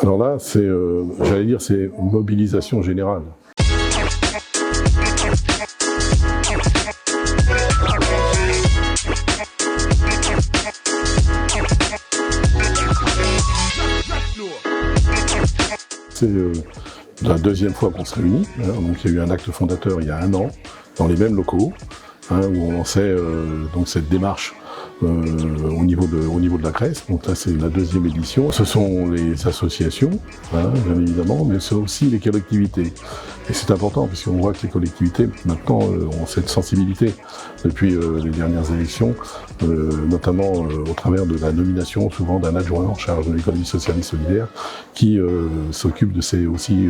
Alors là, c'est, j'allais dire, c'est mobilisation générale. C'est la deuxième fois qu'on se réunit. Donc il y a eu un acte fondateur il y a 1 an, dans les mêmes locaux, où on lançait donc cette démarche au niveau de la CRES. Donc là, c'est la 2e édition. Ce sont les associations, bien évidemment, mais c'est aussi les collectivités. Et c'est important, puisqu'on voit que les collectivités, maintenant, ont cette sensibilité depuis les dernières élections, notamment au travers de la nomination, souvent, d'un adjoint en charge de l'économie sociale et solidaire, qui s'occupe de ces aussi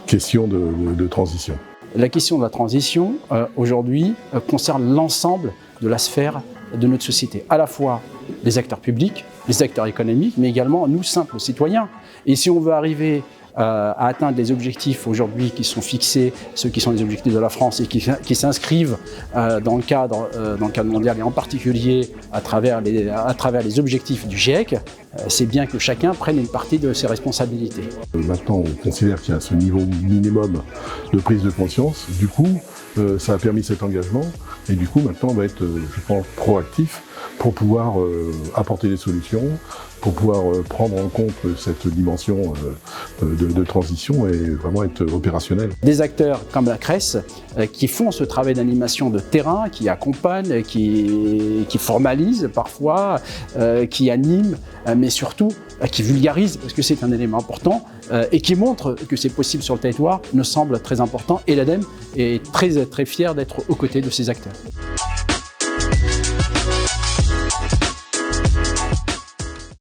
questions de transition. La question de la transition, aujourd'hui, concerne l'ensemble de la sphère de notre société, à la fois les acteurs publics, les acteurs économiques, mais également nous, simples citoyens. Et si on veut arriver à atteindre les objectifs aujourd'hui qui sont fixés, ceux qui sont les objectifs de la France et qui s'inscrivent dans le cadre mondial et en particulier à travers les objectifs du GIEC, c'est bien que chacun prenne une partie de ses responsabilités. Maintenant, on considère qu'il y a ce niveau minimum de prise de conscience. Du coup, ça a permis cet engagement et du coup, maintenant, on va être, je pense, proactif pour pouvoir apporter des solutions, pour pouvoir prendre en compte cette dimension de transition et vraiment être opérationnel. Des acteurs comme la CRES qui font ce travail d'animation de terrain, qui accompagnent, qui formalisent parfois, qui animent, mais surtout qui vulgarisent, parce que c'est un élément important, et qui montrent que c'est possible sur le territoire, nous semble très important. Et l'ADEME est très fier d'être aux côtés de ces acteurs.